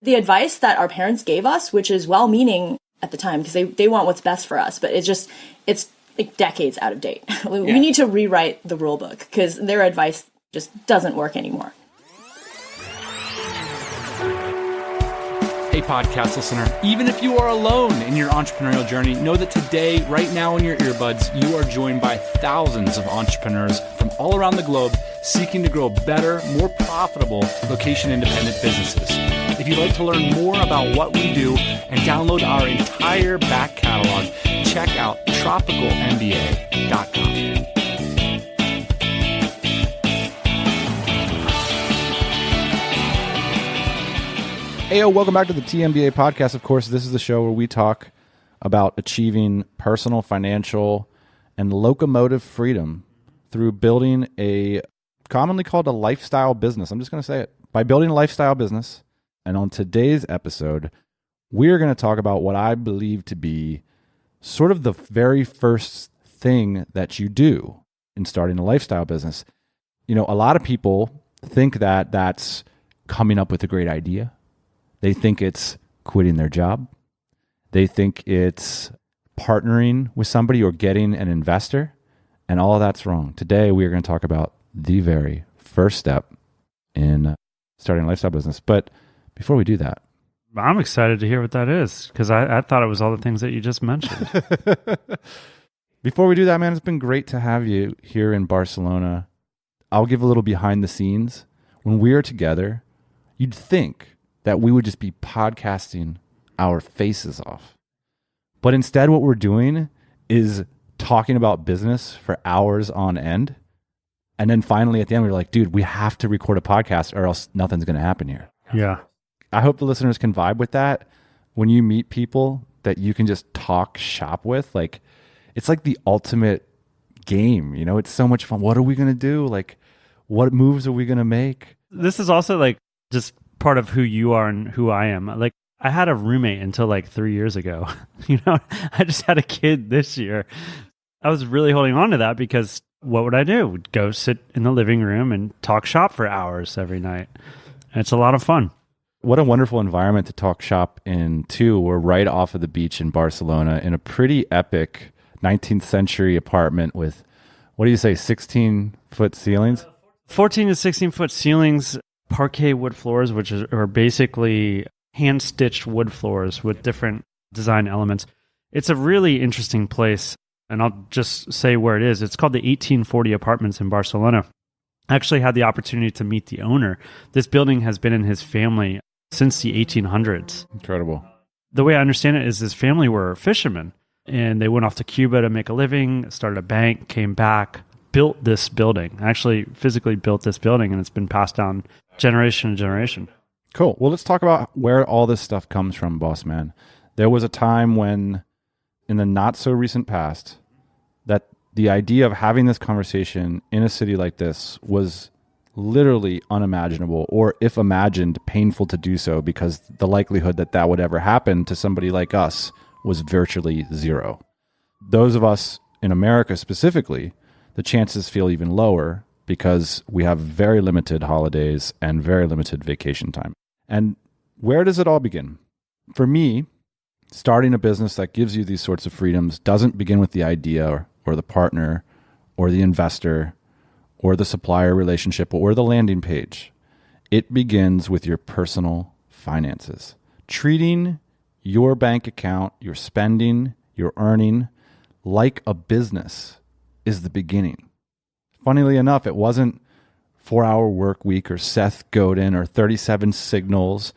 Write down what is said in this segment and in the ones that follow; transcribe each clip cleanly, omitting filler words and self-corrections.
the advice that our parents gave us, which is well-meaning at the time because they want what's best for us, but it's like decades out of date. We need to rewrite the rule book because their advice just doesn't work anymore. Hey, podcast listener, even if you are alone in your entrepreneurial journey, know that today, right now in your earbuds, you are joined by thousands of entrepreneurs from all around the globe seeking to grow better, more profitable, location-independent businesses. If you'd like to learn more about what we do and download our entire back catalog, check out tropicalmba.com. Heyo, welcome back to the TMBA podcast. Of course, this is the show where we talk about achieving personal, financial, and locomotive freedom through building a commonly called a lifestyle business. I'm just going to say it. By building a lifestyle business. And on today's episode, we're going to talk about what I believe to be sort of the very first thing that you do in starting a lifestyle business. You know, a lot of people think that that's coming up with a great idea. They think it's quitting their job. They think it's partnering with somebody or getting an investor. And all of that's wrong. Today, we are going to talk about the very first step in starting a lifestyle business. But before we do that, I'm excited to hear what that is because I thought it was all the things that you just mentioned. Before we do that, man, it's been great to have you here in Barcelona. I'll give a little behind the scenes. When we are together, you'd think that we would just be podcasting our faces off. But instead, what we're doing is talking about business for hours on end. And then finally at the end, we're like, dude, we have to record a podcast or else nothing's going to happen here. Yeah. I hope the listeners can vibe with that. When you meet people that you can just talk shop with, like, it's like the ultimate game, you know? It's so much fun. What are we going to do? Like, what moves are we going to make? This is also like just part of who you are and who I am. Like, I had a roommate until like 3 years ago. You know, I just had a kid this year. I was really holding on to that because what would I do? Would go sit in the living room and talk shop for hours every night. And it's a lot of fun. What a wonderful environment to talk shop in, too. We're right off of the beach in Barcelona in a pretty epic 19th century apartment with, what do you say, 16-foot ceilings? 14 to 16-foot ceilings, parquet wood floors, which are basically hand-stitched wood floors with different design elements. It's a really interesting place, and I'll just say where it is. It's called the 1840 Apartments in Barcelona. I actually had the opportunity to meet the owner. This building has been in his family since the 1800s. Incredible. The way I understand it is his family were fishermen, and they went off to Cuba to make a living, started a bank, came back, built this building, actually physically built this building, and it's been passed down generation to generation. Cool. Well, let's talk about where all this stuff comes from, boss man. There was a time when, in the not so recent past, that the idea of having this conversation in a city like this was literally unimaginable, or if imagined, painful to do so, because the likelihood that that would ever happen to somebody like us was virtually zero. Those of us in America specifically, the chances feel even lower because we have very limited holidays and very limited vacation time. And where does it all begin? For me, starting a business that gives you these sorts of freedoms doesn't begin with the idea or the partner or the investor or the supplier relationship or the landing page. It begins with your personal finances. Treating your bank account, your spending, your earning like a business is the beginning. Funnily enough, it wasn't 4-Hour Work Week or Seth Godin or 37 Signals.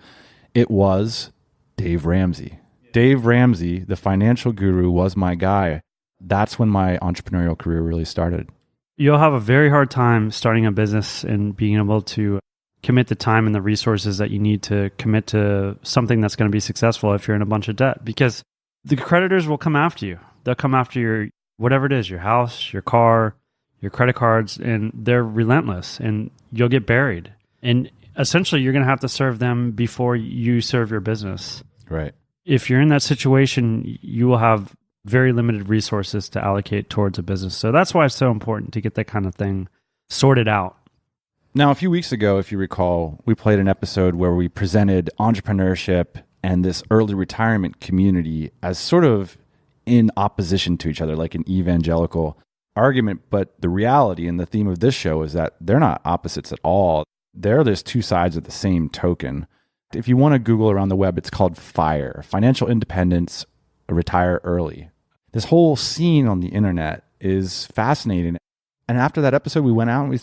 It was Dave Ramsey. Dave Ramsey, the financial guru, was my guy. That's when my entrepreneurial career really started. You'll have a very hard time starting a business and being able to commit the time and the resources that you need to commit to something that's going to be successful if you're in a bunch of debt, because the creditors will come after you. They'll come after your, whatever it is, your house, your car, your credit cards, and they're relentless, and you'll get buried. And essentially, you're going to have to serve them before you serve your business. Right. If you're in that situation, you will have very limited resources to allocate towards a business. So that's why it's so important to get that kind of thing sorted out. Now, a few weeks ago, if you recall, we played an episode where we presented entrepreneurship and this early retirement community as sort of in opposition to each other, like an evangelical argument. But the reality and the theme of this show is that they're not opposites at all. They're just two sides of the same token. If you want to Google around the web, it's called FIRE, Financial Independence, Retire Early. This whole scene on the internet is fascinating. And after that episode, we went out and we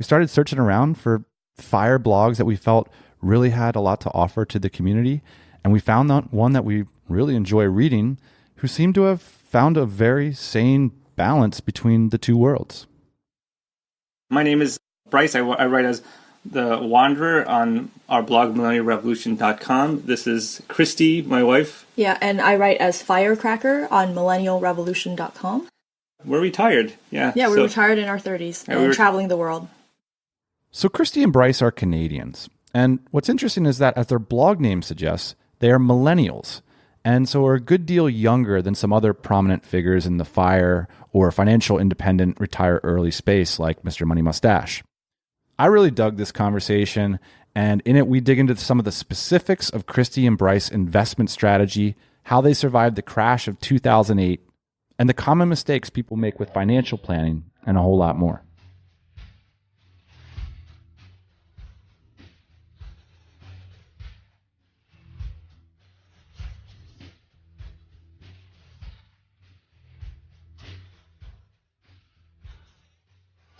started searching around for FIRE blogs that we felt really had a lot to offer to the community. And we found one that we really enjoy reading, who seemed to have found a very sane balance between the two worlds. My name is Bryce. I write as The Wanderer on our blog, millennialrevolution.com. This is Kristy, my wife. Yeah, and I write as Firecracker on millennialrevolution.com. We're retired. Yeah, we're retired in our 30s and traveling the world. So Kristy and Bryce are Canadians. And what's interesting is that, as their blog name suggests, they are millennials. And so are a good deal younger than some other prominent figures in the FIRE or financial independent retire early space like Mr. Money Mustache. I really dug this conversation, and in it we dig into some of the specifics of Kristy and Bryce investment strategy, how they survived the crash of 2008, and the common mistakes people make with financial planning, and a whole lot more.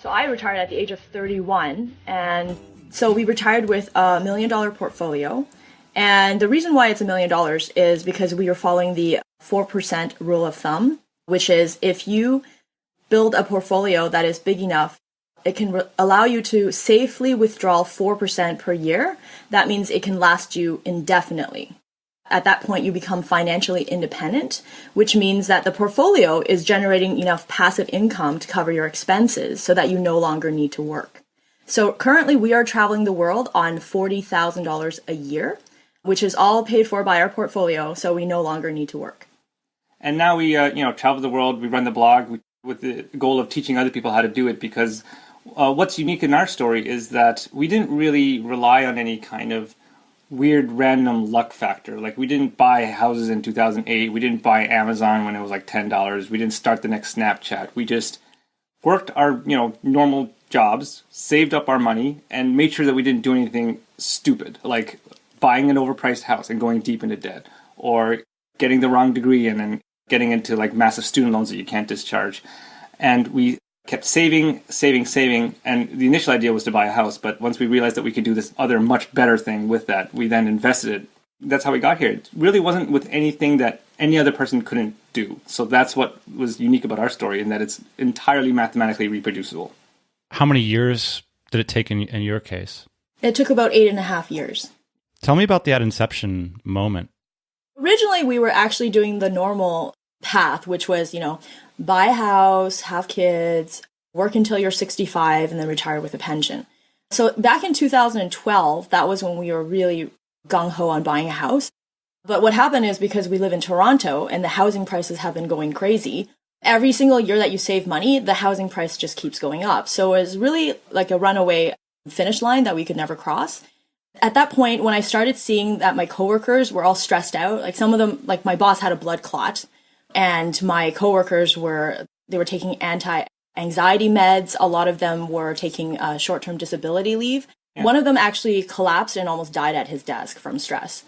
So I retired at the age of 31, and so we retired with $1 million portfolio. And the reason why it's $1 million is because we are following the 4% rule of thumb, which is if you build a portfolio that is big enough, it can allow you to safely withdraw 4% per year. That means it can last you indefinitely. At that point, you become financially independent, which means that the portfolio is generating enough passive income to cover your expenses so that you no longer need to work. So currently, we are traveling the world on $40,000 a year, which is all paid for by our portfolio, so we no longer need to work. And now we travel the world, we run the blog with the goal of teaching other people how to do it, because what's unique in our story is that we didn't really rely on any kind of weird random luck factor. Like, we didn't buy houses in 2008. We didn't buy Amazon when it was like $10. We didn't start the next Snapchat. We just worked our normal jobs, saved up our money, and made sure that we didn't do anything stupid, like buying an overpriced house and going deep into debt, or getting the wrong degree and then getting into like massive student loans that you can't discharge. And we kept saving, and the initial idea was to buy a house, but once we realized that we could do this other much better thing with that, we then invested it. That's how we got here. It really wasn't with anything that any other person couldn't do. So that's what was unique about our story, in that it's entirely mathematically reproducible. How many years did it take in your case? It took about 8.5 years. Tell me about that inception moment. Originally, we were actually doing the normal path, which was, buy a house, have kids, work until you're 65, and then retire with a pension. So back in 2012, that was when we were really gung-ho on buying a house. But what happened is, because we live in Toronto and the housing prices have been going crazy, every single year that you save money, the housing price just keeps going up. So it was really like a runaway finish line that we could never cross. At that point, when I started seeing that my coworkers were all stressed out, like some of them, like my boss had a blood clot, and my coworkers were taking anti-anxiety meds. A lot of them were taking short-term disability leave. Yeah. One of them actually collapsed and almost died at his desk from stress.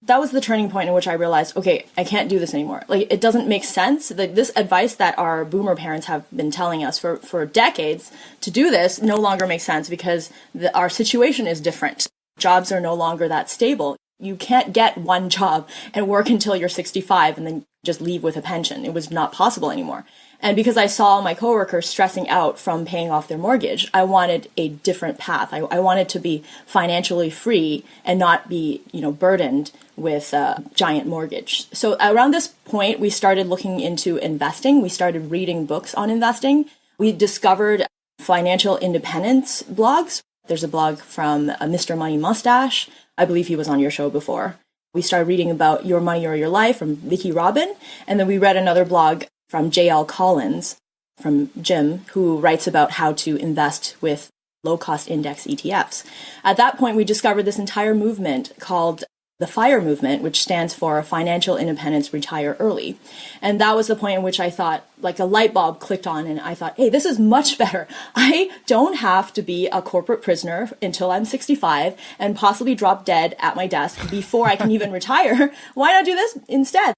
That was the turning point in which I realized, okay, I can't do this anymore. Like, it doesn't make sense. Like, this advice that our boomer parents have been telling us for decades to do this no longer makes sense, because our situation is different. Jobs are no longer that stable. You can't get one job and work until you're 65 and then just leave with a pension. It was not possible anymore. And because I saw my coworkers stressing out from paying off their mortgage, I wanted a different path. I wanted to be financially free and not be, burdened with a giant mortgage. So around this point, we started looking into investing. We started reading books on investing. We discovered financial independence blogs. There's a blog from Mr. Money Mustache. I believe he was on your show before. We started reading about Your Money or Your Life from Vicki Robin. And then we read another blog from J.L. Collins from Jim, who writes about how to invest with low-cost index ETFs. At that point, we discovered this entire movement called the FIRE movement, which stands for Financial Independence Retire Early. And that was the point in which I thought, like a light bulb clicked on, and I thought, hey, this is much better. I don't have to be a corporate prisoner until I'm 65 and possibly drop dead at my desk before I can even retire. Why not do this instead?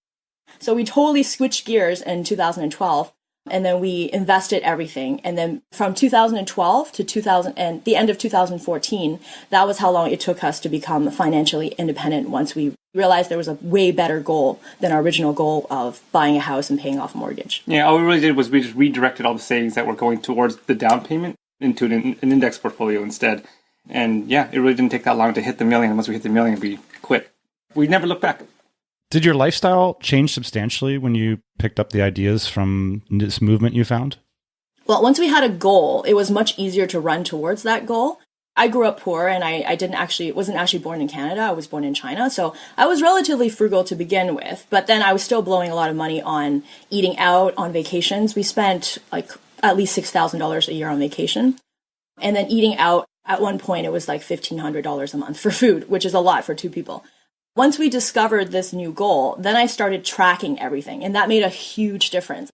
So we totally switched gears in 2012. And then we invested everything. And then from 2012 to 2000 and the end of 2014, that was how long it took us to become financially independent once we realized there was a way better goal than our original goal of buying a house and paying off a mortgage. Yeah, all we really did was we just redirected all the savings that were going towards the down payment into an index portfolio instead. And yeah, it really didn't take that long to hit the million. And once we hit the million, we quit. We never looked back. Did your lifestyle change substantially when you picked up the ideas from this movement you found? Well, once we had a goal, it was much easier to run towards that goal. I grew up poor, and I wasn't actually born in Canada. I was born in China. So I was relatively frugal to begin with, but then I was still blowing a lot of money on eating out, on vacations. We spent like at least $6,000 a year on vacation. And then eating out, at one point, it was like $1,500 a month for food, which is a lot for two people. Once we discovered this new goal, then I started tracking everything, and that made a huge difference.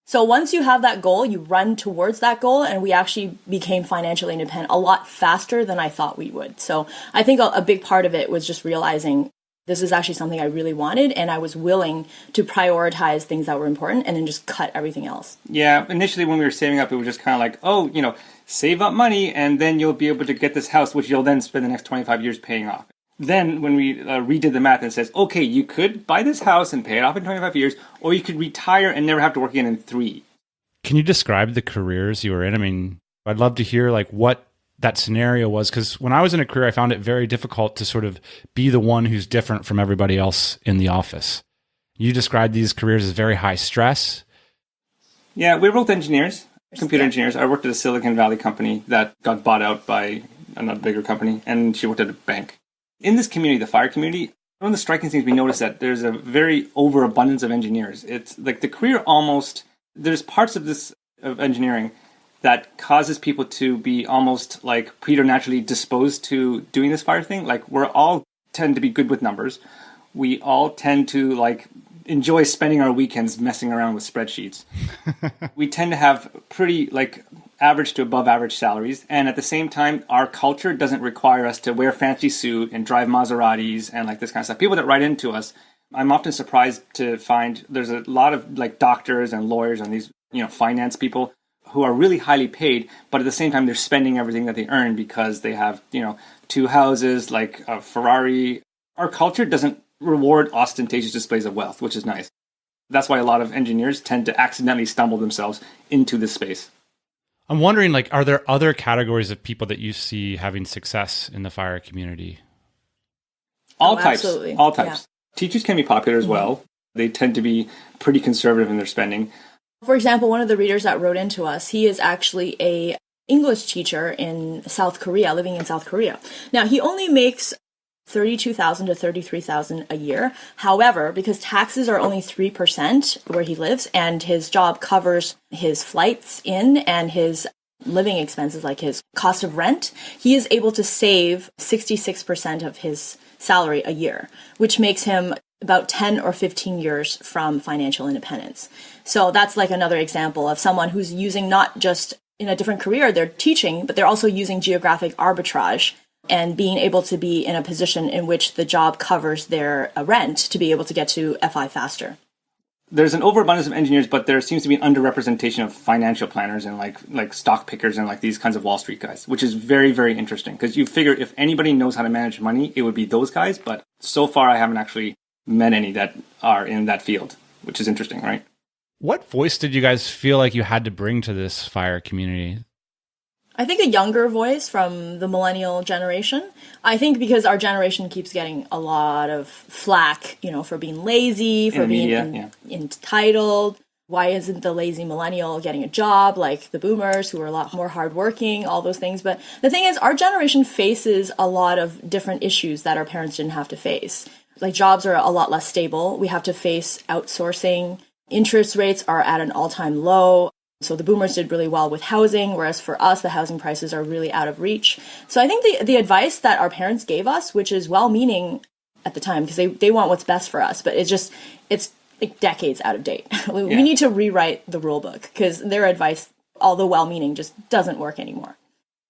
So once you have that goal, you run towards that goal, and we actually became financially independent a lot faster than I thought we would. So I think a big part of it was just realizing this is actually something I really wanted, and I was willing to prioritize things that were important and then just cut everything else. Yeah, initially when we were saving up, it was just kind of like, oh, save up money, and then you'll be able to get this house, which you'll then spend the next 25 years paying off. Then when we redid the math, it says, okay, you could buy this house and pay it off in 25 years, or you could retire and never have to work again in 3. Can you describe the careers you were in? I mean, I'd love to hear like what that scenario was, because when I was in a career, I found it very difficult to sort of be the one who's different from everybody else in the office. You described these careers as very high stress. Yeah, we were both engineers, computer engineers. I worked at a Silicon Valley company that got bought out by another bigger company, and she worked at a bank. In this community, the FIRE community, one of the striking things we noticed that there's a very overabundance of engineers. It's like the career there's parts of this of engineering that causes people to be almost like preternaturally disposed to doing this FIRE thing. Like we're all tend to be good with numbers. We all tend to like enjoy spending our weekends messing around with spreadsheets. We tend to have pretty like average to above average salaries. And at the same time, our culture doesn't require us to wear fancy suit and drive Maseratis and like this kind of stuff. People that write into us, I'm often surprised to find there's a lot of like doctors and lawyers and these, finance people who are really highly paid, but at the same time, they're spending everything that they earn because they have, 2 houses, like a Ferrari. Our culture doesn't reward ostentatious displays of wealth, which is nice. That's why a lot of engineers tend to accidentally stumble themselves into this space. I'm wondering, like, are there other categories of people that you see having success in the FIRE community? All types. Absolutely. All types. Yeah. Teachers can be popular as well. They tend to be pretty conservative in their spending. For example, one of the readers that wrote into us, he is actually a English teacher in South Korea, living in South Korea. Now, he only makes $32,000 to $33,000 a year. However, because taxes are only 3% where he lives, and his job covers his flights in and his living expenses, like his cost of rent, he is able to save 66% of his salary a year, which makes him about 10 or 15 years from financial independence. So that's like another example of someone who's using not just in a different career, they're teaching, but they're also using geographic arbitrage and being able to be in a position in which the job covers their rent to be able to get to FI faster. There's an overabundance of engineers, but there seems to be an underrepresentation of financial planners and like stock pickers and like these kinds of Wall Street guys, which is very, very interesting because you figure if anybody knows how to manage money, it would be those guys. But so far, I haven't actually met any that are in that field, which is interesting, right? What voice did you guys feel like you had to bring to this FIRE community? I think a younger voice from the millennial generation. I think because our generation keeps getting a lot of flack, for being lazy, for being entitled. Why isn't the lazy millennial getting a job like the boomers who are a lot more hardworking, all those things. But the thing is, our generation faces a lot of different issues that our parents didn't have to face. Like jobs are a lot less stable. We have to face outsourcing. Interest rates are at an all-time low. So the boomers did really well with housing, whereas for us, the housing prices are really out of reach. So I think the advice that our parents gave us, which is well-meaning at the time, because they want what's best for us, but it's like decades out of date. We need to rewrite the rule book because their advice, although well-meaning, just doesn't work anymore.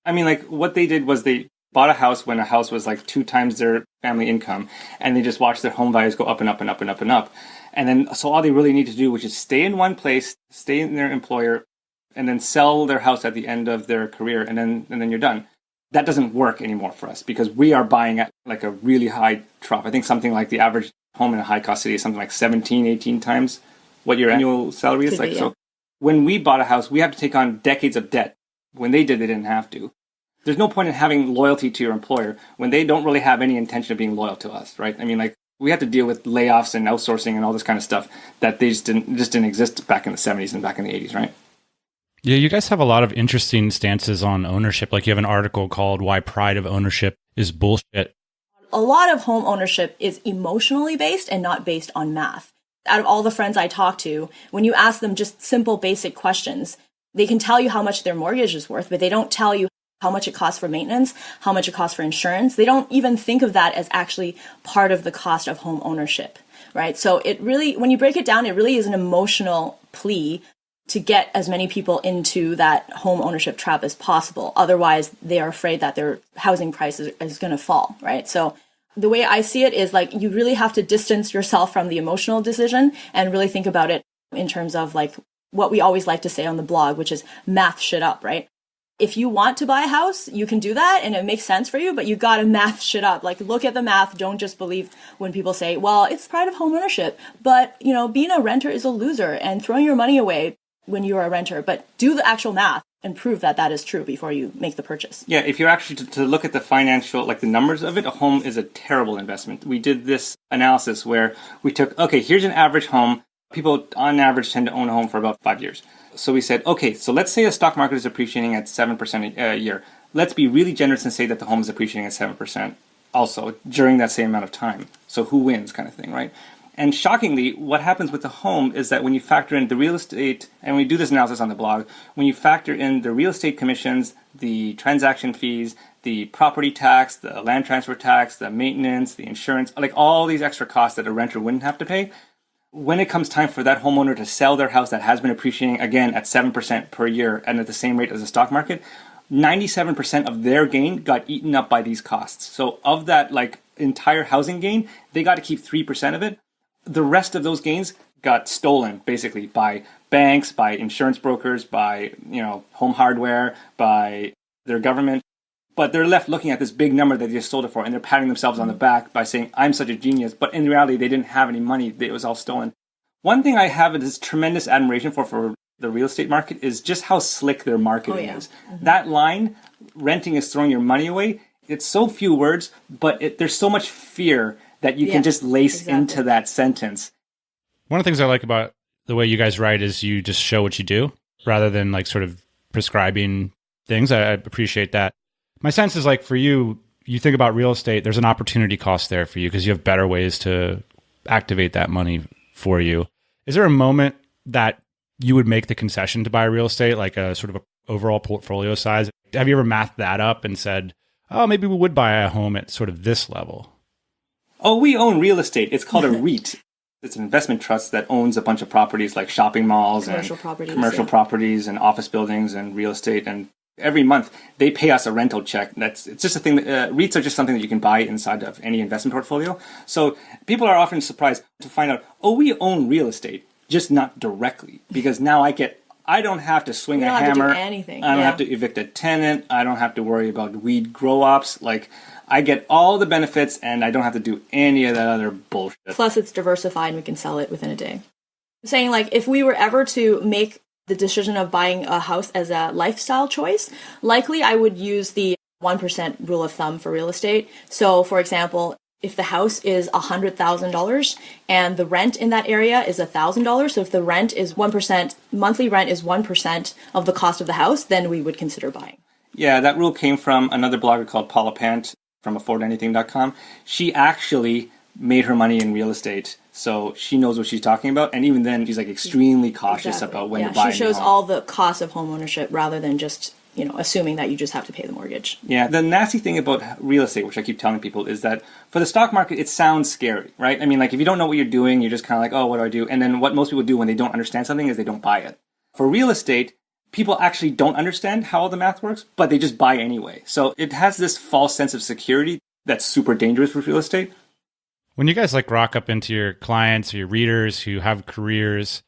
I mean, like what they did was they bought a house when a house was like 2 times their family income, and they just watched their home values go up and up and up and up and up. And then, so all they really need to do, which is stay in one place, stay in their employer, and then sell their house at the end of their career, and then you're done. That doesn't work anymore for us because we are buying at like a really high trough. I think something like the average home in a high-cost city is something like 17, 18 times what your annual salary is. So when we bought a house, we have to take on decades of debt. When they did, they didn't have to. There's no point in having loyalty to your employer when they don't really have any intention of being loyal to us, right? I mean, like, we had to deal with layoffs and outsourcing and all this kind of stuff that they just didn't exist back in the 70s and back in the 80s, right? Yeah, you guys have a lot of interesting stances on ownership. Like you have an article called Why Pride of Ownership is Bullshit. A lot of home ownership is emotionally based and not based on math. Out of all the friends I talk to, when you ask them just simple, basic questions, they can tell you how much their mortgage is worth, but they don't tell you how much it costs for maintenance, how much it costs for insurance. They don't even think of that as actually part of the cost of home ownership, right? So it really, when you break it down, it really is an emotional plea to get as many people into that home ownership trap as possible. Otherwise, they are afraid that their housing price is going to fall, right? So the way I see it is like you really have to distance yourself from the emotional decision and really think about it in terms of like what we always like to say on the blog, which is math shit up, right? If you want to buy a house, you can do that and it makes sense for you, but you got to math shit up. Like look at the math. Don't just believe when people say, well, it's pride of home ownership, but you know, being a renter is a loser and throwing your money away when you're a renter, but do the actual math and prove that that is true before you make the purchase. Yeah, if you're actually to look at the financial, like the numbers of it, a home is a terrible investment. We did this analysis where we took, okay, here's an average home. People on average tend to own a home for about 5 years. So we said, okay, so let's say the stock market is appreciating at 7% a year. Let's be really generous and say that the home is appreciating at 7% also during that same amount of time. So who wins kind of thing, right? And shockingly, what happens with the home is that when you factor in the real estate, and we do this analysis on the blog, when you factor in the real estate commissions, the transaction fees, the property tax, the land transfer tax, the maintenance, the insurance, like all these extra costs that a renter wouldn't have to pay, when it comes time for that homeowner to sell their house that has been appreciating, again, at 7% per year and at the same rate as the stock market, 97% of their gain got eaten up by these costs. So of that like entire housing gain, they got to keep 3% of it. The rest of those gains got stolen basically by banks, by insurance brokers, by, you know, home hardware, by their government. But they're left looking at this big number that they just sold it for, and they're patting themselves on the back by saying, I'm such a genius. But in reality, they didn't have any money. It was all stolen. One thing I have this tremendous admiration for the real estate market is just how slick their marketing is. Mm-hmm. That line, renting is throwing your money away, it's so few words, but there's so much fear that you can just lace into that sentence. One of the things I like about the way you guys write is you just show what you do rather than like sort of prescribing things. I appreciate that. My sense is like for you, you think about real estate, there's an opportunity cost there for you because you have better ways to activate that money for you. Is there a moment that you would make the concession to buy real estate, like a sort of a overall portfolio size? Have you ever mathed that up and said, oh, maybe we would buy a home at sort of this level? Oh, we own real estate. It's called a REIT. It's an investment trust that owns a bunch of properties like shopping malls commercial properties and office buildings and real estate. And every month they pay us a rental check. It's just a thing that REITs are just something that you can buy inside of any investment portfolio. So people are often surprised to find out, oh, we own real estate, just not directly, because now I don't have to swing a hammer. I don't have to do anything. I don't have to evict a tenant. I don't have to worry about weed grow-ops. Like, I get all the benefits and I don't have to do any of that other bullshit. Plus it's diversified and we can sell it within a day. I'm saying like if we were ever to make the decision of buying a house as a lifestyle choice, likely I would use the 1% rule of thumb for real estate. So for example, if the house is $100,000 and the rent in that area is $1,000, so if the rent is 1%, monthly rent is 1% of the cost of the house, then we would consider buying. Yeah, that rule came from another blogger called Paula Pant from affordanything.com. She actually made her money in real estate. So she knows what she's talking about. And even then, she's like extremely cautious about when to buy a new She shows home. all the costs of home ownership rather than just, assuming that you just have to pay the mortgage. Yeah, the nasty thing about real estate, which I keep telling people, is that for the stock market, it sounds scary, right? I mean, like if you don't know what you're doing, you're just kind of like, oh, what do I do? And then what most people do when they don't understand something is they don't buy it. For real estate, people actually don't understand how all the math works, but they just buy anyway. So it has this false sense of security that's super dangerous with real estate. When you guys like rock up into your clients or your readers who have careers,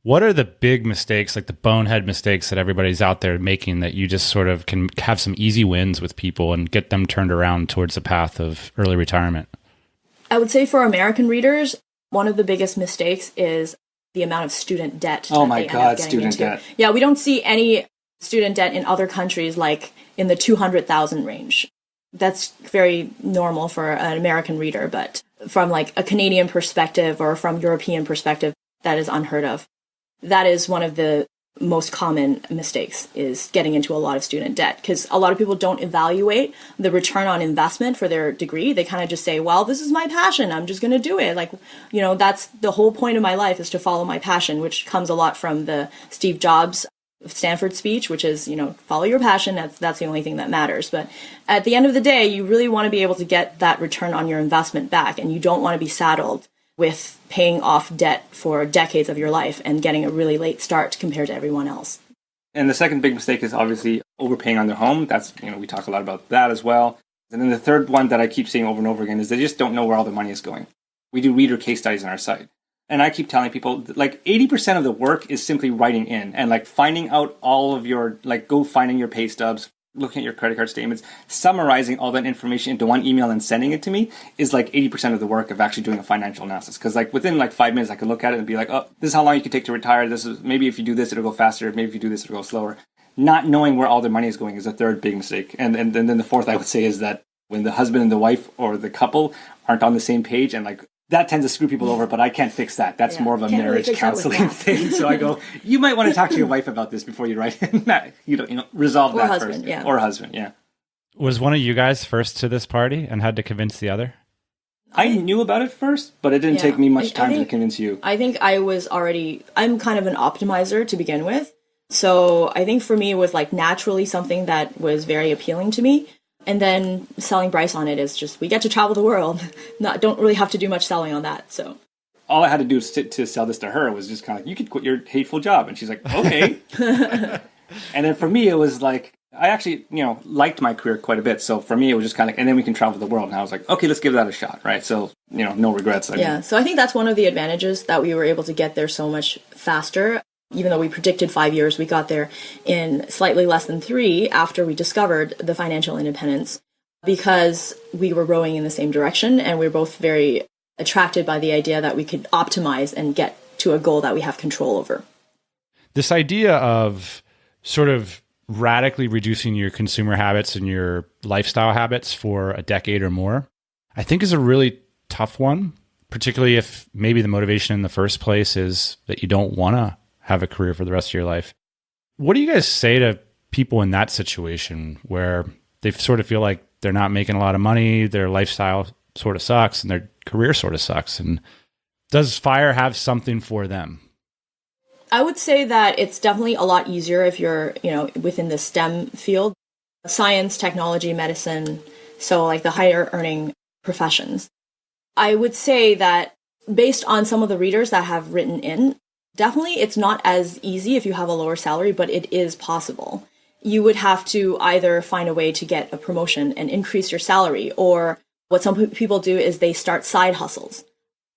what are the big mistakes, like the bonehead mistakes that everybody's out there making that you just sort of can have some easy wins with people and get them turned around towards the path of early retirement? I would say for American readers, one of the biggest mistakes is the amount of student debt. Oh my God, student debt. Yeah, we don't see any student debt in other countries like in the 200,000 range. That's very normal for an American reader, but from like a Canadian perspective or from European perspective, that is unheard of. That is one of the most common mistakes, is getting into a lot of student debt, because a lot of people don't evaluate the return on investment for their degree. They kind of just say, well, this is my passion, I'm just going to do it. Like, that's the whole point of my life, is to follow my passion, which comes a lot from the Steve Jobs Stanford speech, which is, follow your passion. That's the only thing that matters. But at the end of the day, you really want to be able to get that return on your investment back, and you don't want to be saddled with paying off debt for decades of your life and getting a really late start compared to everyone else. And the second big mistake is obviously overpaying on their home. That's, we talk a lot about that as well. And then the third one that I keep saying over and over again is they just don't know where all their money is going. We do reader case studies on our site. And I keep telling people, like 80% of the work is simply writing in and like finding out all of your, like go finding your pay stubs, looking at your credit card statements, summarizing all that information into one email and sending it to me is like 80% of the work of actually doing a financial analysis. Because like within like 5 minutes, I can look at it and be like, oh, this is how long you can take to retire. This is maybe if you do this, it'll go faster. Maybe if you do this, it'll go slower. Not knowing where all their money is going is a third big mistake. And then the fourth I would say is that when the husband and the wife or the couple aren't on the same page, and like that tends to screw people over, but I can't fix that. That's more of a marriage counseling thing. So I go, you might want to talk to your wife about this before you write it. Resolve that husband, first. yeah. Or husband, yeah. Was one of you guys first to this party and had to convince the other? I knew about it first, but it didn't take me much time to convince you. I think I'm kind of an optimizer to begin with. So I think for me it was like naturally something that was very appealing to me. And then selling Bryce on it is just, we get to travel the world. Don't really have to do much selling on that. So all I had to do to sell this to her was just kind of, you could quit your hateful job. And she's like, okay. And then for me, it was like, I actually, liked my career quite a bit. So for me, it was just kind of, and then we can travel the world. And I was like, okay, let's give that a shot. Right. So, no regrets. So I think that's one of the advantages, that we were able to get there so much faster. Even though we predicted 5 years, we got there in slightly less than 3 after we discovered the financial independence, because we were rowing in the same direction, and we were both very attracted by the idea that we could optimize and get to a goal that we have control over. This idea of sort of radically reducing your consumer habits and your lifestyle habits for a decade or more, I think is a really tough one, particularly if maybe the motivation in the first place is that you don't want to have a career for the rest of your life. What do you guys say to people in that situation where they sort of feel like they're not making a lot of money, their lifestyle sort of sucks, and their career sort of sucks? And does FIRE have something for them? I would say that it's definitely a lot easier if you're, within the STEM field, science, technology, medicine, so like the higher earning professions. I would say that based on some of the readers that have written in, definitely, it's not as easy if you have a lower salary, but it is possible. You would have to either find a way to get a promotion and increase your salary, or what some people do is they start side hustles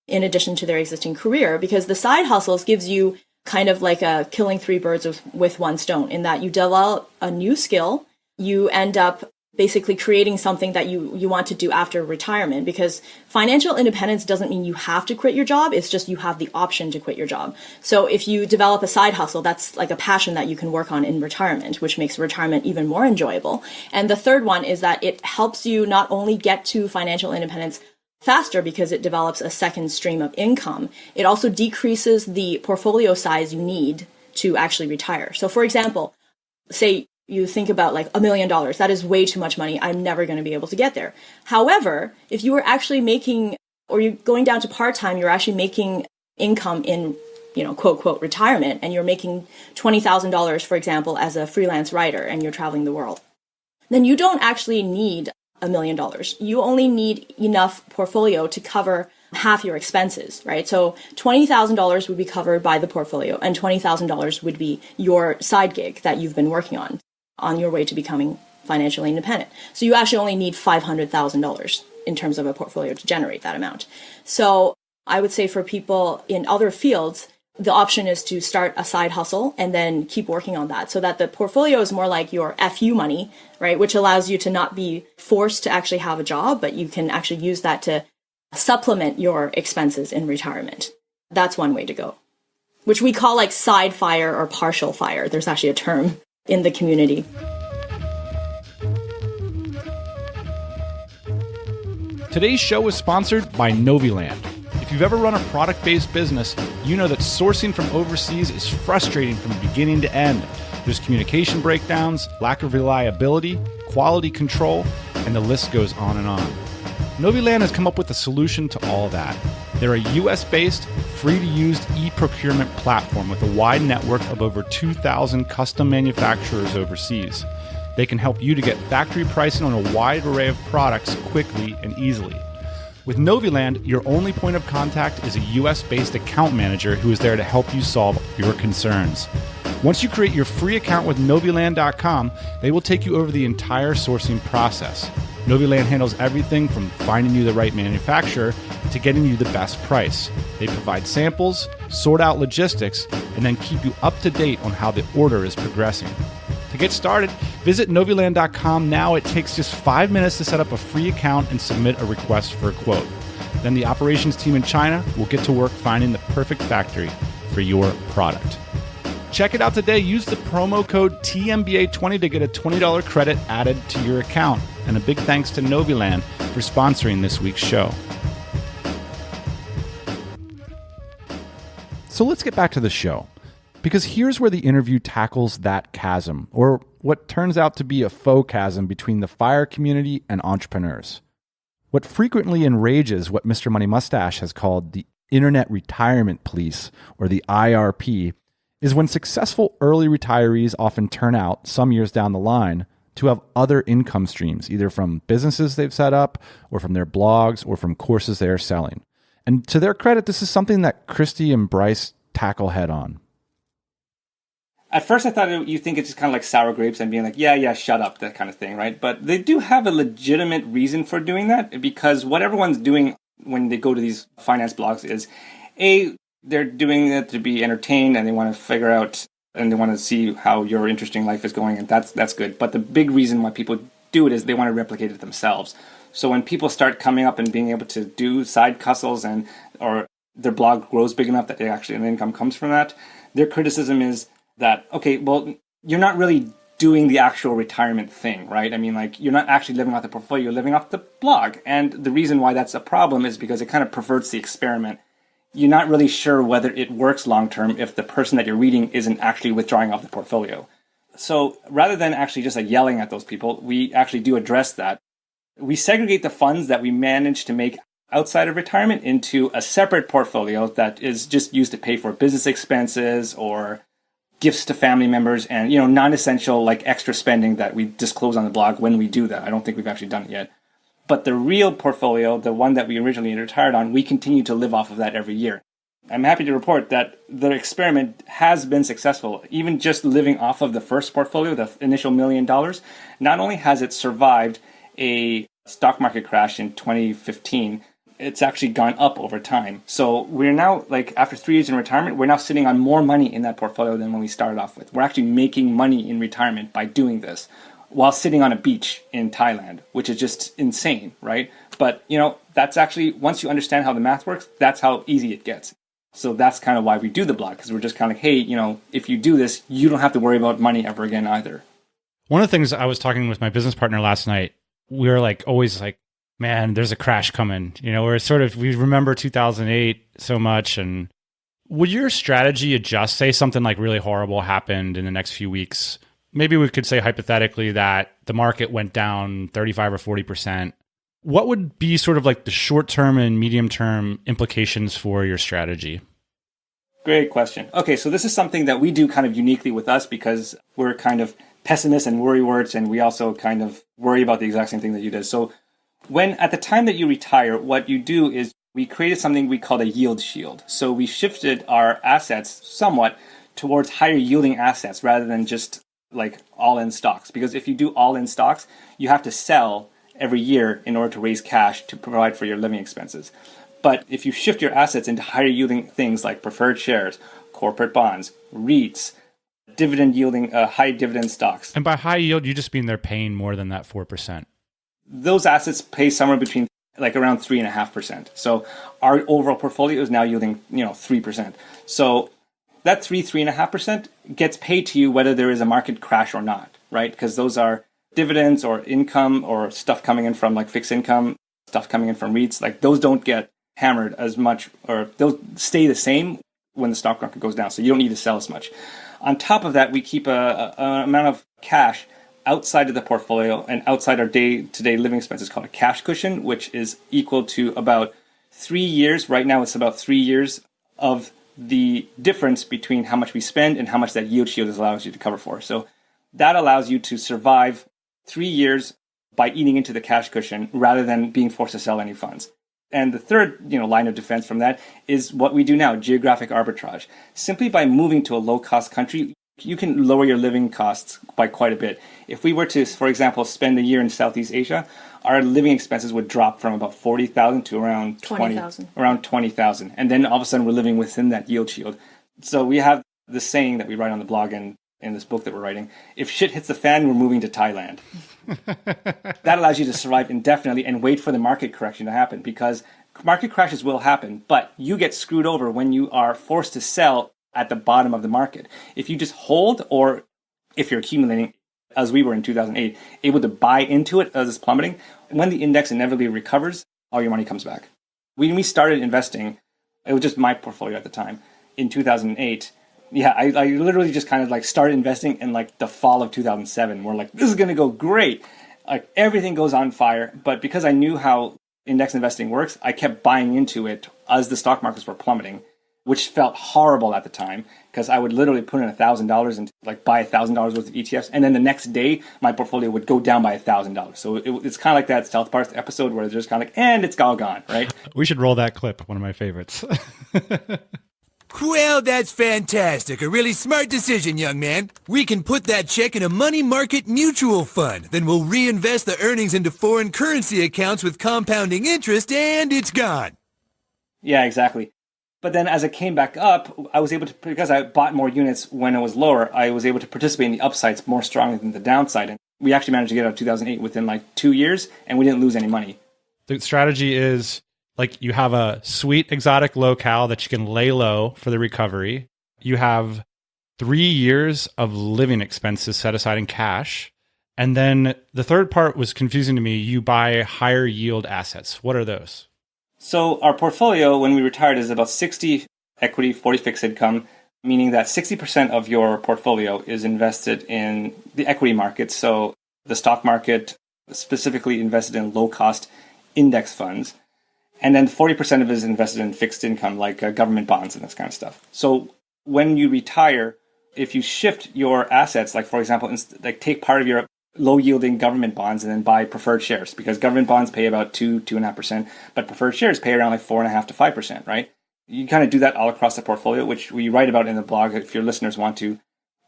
in addition to their existing career, because the side hustles gives you kind of like a killing 3 birds with one stone, in that you develop a new skill, you end up basically creating something that you want to do after retirement, because financial independence doesn't mean you have to quit your job. It's just you have the option to quit your job. So if you develop a side hustle, that's like a passion that you can work on in retirement, which makes retirement even more enjoyable. And the third one is that it helps you not only get to financial independence faster because it develops a second stream of income, it also decreases the portfolio size you need to actually retire. So for example, say you think about like $1 million, that is way too much money. I'm never going to be able to get there. However, if you were actually making or you're going down to part-time, you're actually making income in, quote, quote, retirement, and you're making $20,000, for example, as a freelance writer, and you're traveling the world, then you don't actually need $1 million. You only need enough portfolio to cover half your expenses, right? So $20,000 would be covered by the portfolio, and $20,000 would be your side gig that you've been working on your way to becoming financially independent. So you actually only need $500,000 in terms of a portfolio to generate that amount. So I would say for people in other fields, the option is to start a side hustle and then keep working on that, so that the portfolio is more like your FU money, right? Which allows you to not be forced to actually have a job, but you can actually use that to supplement your expenses in retirement. That's one way to go, which we call like side fire or partial fire. There's actually a term in the community. Today's show is sponsored by Noviland. If you've ever run a product-based business, you know that sourcing from overseas is frustrating from beginning to end. There's communication breakdowns, lack of reliability, quality control, and the list goes on and on. Noviland has come up with a solution to all that. They're a US-based, free-to-use e-procurement platform with a wide network of over 2,000 custom manufacturers overseas. They can help you to get factory pricing on a wide array of products quickly and easily. With Noviland, your only point of contact is a US-based account manager who is there to help you solve your concerns. Once you create your free account with Noviland.com, they will take you over the entire sourcing process. Noviland handles everything from finding you the right manufacturer to getting you the best price. They provide samples, sort out logistics, and then keep you up to date on how the order is progressing. To get started, visit Noviland.com now. It takes just 5 minutes to set up a free account and submit a request for a quote. Then the operations team in China will get to work finding the perfect factory for your product. Check it out today. Use the promo code TMBA20 to get a $20 credit added to your account. And a big thanks to Noviland for sponsoring this week's show. So let's get back to the show, because here's where the interview tackles that chasm, or what turns out to be a faux chasm between the FIRE community and entrepreneurs. What frequently enrages what Mr. Money Mustache has called the Internet Retirement Police, or the IRP, is when successful early retirees often turn out, some years down the line, to have other income streams, either from businesses they've set up, or from their blogs, or from courses they are selling. And to their credit, this is something that Kristy and Bryce tackle head on. At first, I thought you think it's just kind of like sour grapes and being like, yeah, shut up, that kind of thing, right? But they do have a legitimate reason for doing that, because what everyone's doing when they go to these finance blogs is, they're doing it to be entertained, and they want to figure out, and they want to see how your interesting life is going, and that's good. But the big reason why people do it is they want to replicate it themselves. So when people start coming up and being able to do side hustles, or their blog grows big enough that they actually an income comes from that, their criticism is that, okay, well, you're not really doing the actual retirement thing, right? I mean, like, you're not actually living off the portfolio, you're living off the blog. And the reason why that's a problem is because it kind of perverts the experiment. You're not really sure whether it works long-term if the person that you're reading isn't actually withdrawing off the portfolio. So rather than actually just like yelling at those people, we actually do address that. We segregate the funds that we manage to make outside of retirement into a separate portfolio that is just used to pay for business expenses or gifts to family members and, non-essential like extra spending that we disclose on the blog when we do that. I don't think we've actually done it yet. But the real portfolio, the one that we originally retired on, we continue to live off of that every year. I'm happy to report that the experiment has been successful. Even just living off of the first portfolio, the initial $1 million, not only has it survived a stock market crash in 2015, it's actually gone up over time. So we're now, like, after 3 years in retirement, we're now sitting on more money in that portfolio than when we started off with. We're actually making money in retirement by doing this, while sitting on a beach in Thailand, which is just insane, right? But, that's actually, once you understand how the math works, that's how easy it gets. So that's kind of why we do the blog, because we're just kind of like, hey, if you do this, you don't have to worry about money ever again either. One of the things I was talking with my business partner last night, we were like, always like, man, there's a crash coming. We remember 2008 so much. And would your strategy adjust, say something like really horrible happened in the next few weeks? Maybe we could say hypothetically that the market went down 35 or 40%. What would be sort of like the short-term and medium-term implications for your strategy? Great question. Okay, so this is something that we do kind of uniquely with us because we're kind of pessimists and worrywarts, and we also kind of worry about the exact same thing that you did. So at the time that you retire, what you do is we created something we called a yield shield. So we shifted our assets somewhat towards higher yielding assets rather than just like all-in stocks. Because if you do all-in stocks, you have to sell every year in order to raise cash to provide for your living expenses. But if you shift your assets into higher yielding things like preferred shares, corporate bonds, REITs, dividend yielding, high dividend stocks. And by high yield, you just mean they're paying more than that 4%. Those assets pay somewhere between like around 3.5%. So our overall portfolio is now yielding, 3%. So that 3.5% gets paid to you whether there is a market crash or not, right? Because those are dividends or income or stuff coming in from like fixed income, stuff coming in from REITs. Like those don't get hammered as much, or they'll stay the same when the stock market goes down. So you don't need to sell as much. On top of that, we keep an amount of cash outside of the portfolio and outside our day-to-day living expenses called a cash cushion, which is equal to about 3 years. Right now, it's about 3 years of the difference between how much we spend and how much that yield shield allows you to cover for. So that allows you to survive 3 years by eating into the cash cushion rather than being forced to sell any funds. And the third, line of defense from that is what we do now, geographic arbitrage. Simply by moving to a low-cost country, you can lower your living costs by quite a bit. If we were to, for example, spend a year in Southeast Asia, our living expenses would drop from about $40,000 to around $20,000. And then all of a sudden we're living within that yield shield. So we have the saying that we write on the blog and in this book that we're writing, if shit hits the fan, we're moving to Thailand. That allows you to survive indefinitely and wait for the market correction to happen, because market crashes will happen, but you get screwed over when you are forced to sell at the bottom of the market. If you just hold, or if you're accumulating, as we were in 2008, able to buy into it as it's plummeting, when the index inevitably recovers, all your money comes back. When we started investing, it was just my portfolio at the time, in 2008, I literally just kind of like started investing in like the fall of 2007. We're like, this is going to go great. Like everything goes on fire. But because I knew how index investing works, I kept buying into it as the stock markets were plummeting, which felt horrible at the time because I would literally put in $1,000 and like buy $1,000 worth of ETFs. And then the next day, my portfolio would go down by $1,000. So it's kind of like that South Park episode where they're just kind of like, and it's all gone, right? We should roll that clip. One of my favorites. Well, that's fantastic. A really smart decision, young man. We can put that check in a money market mutual fund. Then we'll reinvest the earnings into foreign currency accounts with compounding interest, and it's gone. Yeah, exactly. But then as it came back up, I was able to, because I bought more units when it was lower, I was able to participate in the upsides more strongly than the downside. And we actually managed to get out of 2008 within like 2 years, and we didn't lose any money. The strategy is like you have a sweet exotic locale that you can lay low for the recovery. You have 3 years of living expenses set aside in cash. And then the third part was confusing to me. You buy higher yield assets. What are those? So our portfolio, when we retired, is about 60 equity, 40 fixed income, meaning that 60% of your portfolio is invested in the equity market. So the stock market, specifically invested in low-cost index funds. And then 40% of it is invested in fixed income, like government bonds and this kind of stuff. So when you retire, if you shift your assets, like for example, like take part of your low-yielding government bonds and then buy preferred shares, because government bonds pay about 2.5%, but preferred shares pay around like 4.5% to 5%, right? You kind of do that all across the portfolio, which we write about in the blog if your listeners want to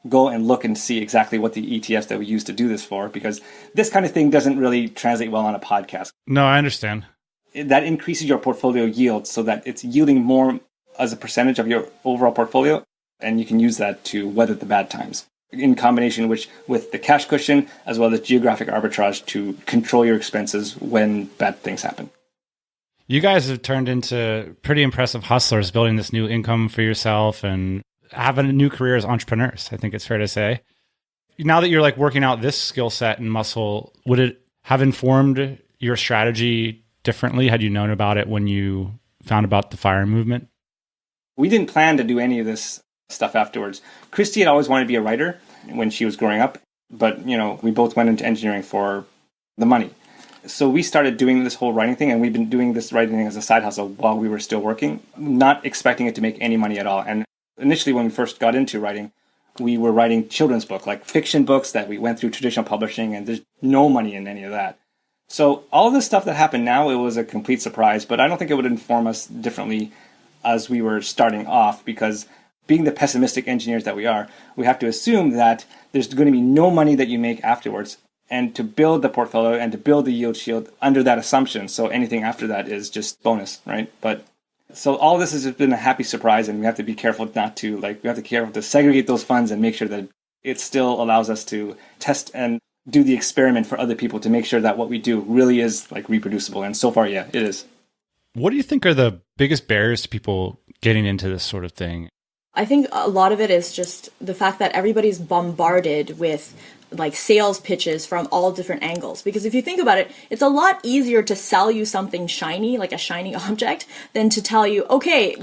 go and look and see exactly what the ETFs that we use to do this for, because this kind of thing doesn't really translate well on a podcast. No, I understand. That increases your portfolio yield so that it's yielding more as a percentage of your overall portfolio, and you can use that to weather the bad times in combination with the cash cushion as well as geographic arbitrage to control your expenses when bad things happen. You guys have turned into pretty impressive hustlers, building this new income for yourself and having a new career as entrepreneurs, I think it's fair to say. Now that you're like working out this skill set and muscle, would it have informed your strategy differently had you known about it when you found about the FIRE movement? We didn't plan to do any of this stuff afterwards. Kristy had always wanted to be a writer when she was growing up, but we both went into engineering for the money. So we started doing this whole writing thing, and we've been doing this writing thing as a side hustle while we were still working, not expecting it to make any money at all. And initially, when we first got into writing, we were writing children's book, like fiction books that we went through traditional publishing, and there's no money in any of that. So all of this stuff that happened now, it was a complete surprise, but I don't think it would inform us differently as we were starting off, because being the pessimistic engineers that we are, we have to assume that there's going to be no money that you make afterwards, and to build the portfolio and to build the yield shield under that assumption. So anything after that is just bonus, right? But so all this has been a happy surprise, and we have to be careful not to, we have to be careful to segregate those funds and make sure that it still allows us to test and do the experiment for other people to make sure that what we do really is reproducible. And so far, yeah, it is. What do you think are the biggest barriers to people getting into this sort of thing? I think a lot of it is just the fact that everybody's bombarded with sales pitches from all different angles. Because if you think about it, it's a lot easier to sell you something shiny, like a shiny object, than to tell you, okay,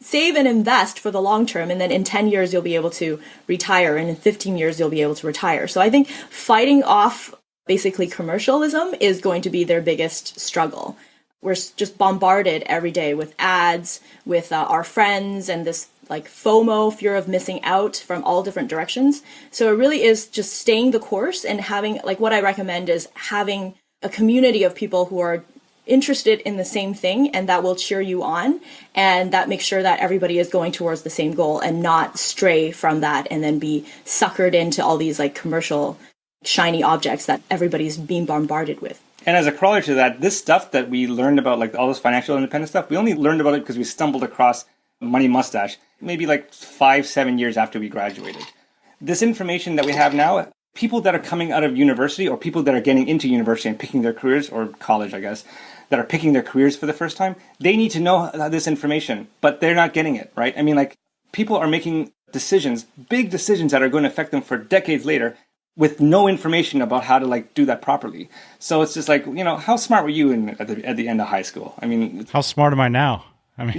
save and invest for the long term, and then in 10 years you'll be able to retire, and in 15 years you'll be able to retire. So I think fighting off basically commercialism is going to be their biggest struggle. We're just bombarded every day with ads, with our friends, and this FOMO, fear of missing out, from all different directions. So it really is just staying the course and having, what I recommend is having a community of people who are interested in the same thing, and that will cheer you on, and that makes sure that everybody is going towards the same goal and not stray from that and then be suckered into all these commercial shiny objects that everybody's being bombarded with. And as a corollary to that, this stuff that we learned about, all this financial independence stuff, we only learned about it because we stumbled across Money Mustache maybe 5-7 years after we graduated. This information that we have now, people that are coming out of university, or people that are getting into university and picking their careers, or college, I guess, that are picking their careers for the first time, they need to know this information, but they're not getting it, right? I mean, people are making decisions, big decisions that are going to affect them for decades later, with no information about how to do that properly. So it's just how smart were you at the end of high school? I mean, how smart am I now? I mean,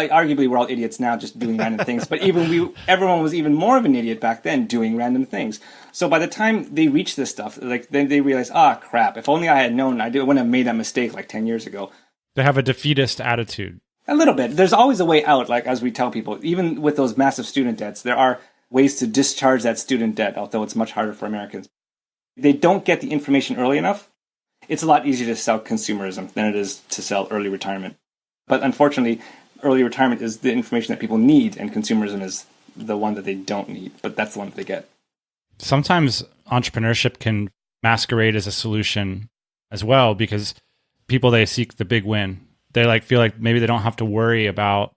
arguably we're all idiots now, just doing random things. But everyone was even more of an idiot back then, doing random things. So by the time they reach this stuff, then they realize, crap! If only I had known, I wouldn't have made that mistake 10 years ago. They have a defeatist attitude. A little bit. There's always a way out. As we tell people, even with those massive student debts, there are ways to discharge that student debt. Although it's much harder for Americans, they don't get the information early enough. It's a lot easier to sell consumerism than it is to sell early retirement. But unfortunately, early retirement is the information that people need, and consumerism is the one that they don't need, but that's the one that they get. Sometimes entrepreneurship can masquerade as a solution as well, because people, they seek the big win. They feel like maybe they don't have to worry about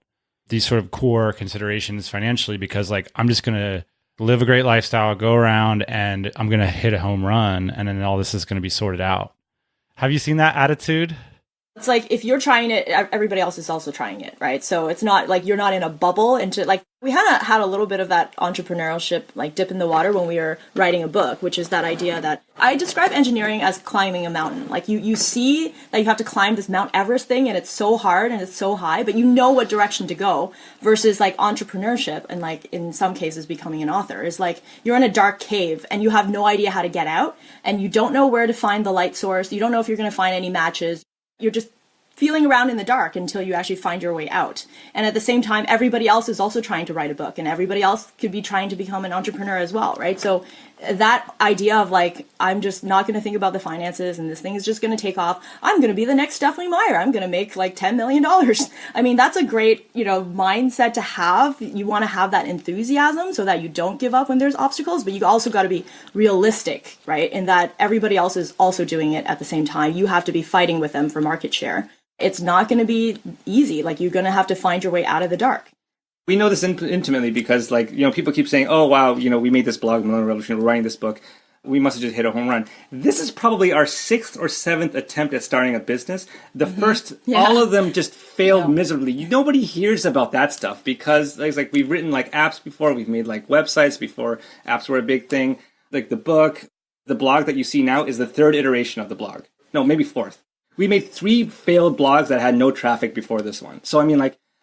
these sort of core considerations financially, because I'm just going to live a great lifestyle, go around, and I'm going to hit a home run, and then all this is going to be sorted out. Have you seen that attitude? It's if you're trying it, everybody else is also trying it, right? So it's not you're not in a bubble into we had a little bit of that entrepreneurship dip in the water when we were writing a book, which is that idea that I describe engineering as climbing a mountain. You see that you have to climb this Mount Everest thing, and it's so hard and it's so high, but you know what direction to go, versus entrepreneurship and in some cases becoming an author is you're in a dark cave and you have no idea how to get out, and you don't know where to find the light source. You don't know if you're going to find any matches. You're just feeling around in the dark until you actually find your way out. And at the same time, everybody else is also trying to write a book, and everybody else could be trying to become an entrepreneur as well, right? So that idea of I'm just not going to think about the finances, and this thing is just going to take off. I'm going to be the next Stephanie Meyer. I'm going to make $10 million. I mean, that's a great, mindset to have. You want to have that enthusiasm so that you don't give up when there's obstacles, but you also got to be realistic, right? In that everybody else is also doing it at the same time. You have to be fighting with them for market share. It's not going to be easy. You're going to have to find your way out of the dark. We know this intimately because, people keep saying, oh, wow, we made this blog, Millennial Revolution, we're writing this book. We must have just hit a home run. This is probably our 6th or 7th attempt at starting a business. The first, all of them just failed miserably. Nobody hears about that stuff because, we've written, apps before. We've made, websites before apps were a big thing. The book, the blog that you see now is the 3rd iteration of the blog. No, maybe 4th. We made 3 failed blogs that had no traffic before this one. So, I mean,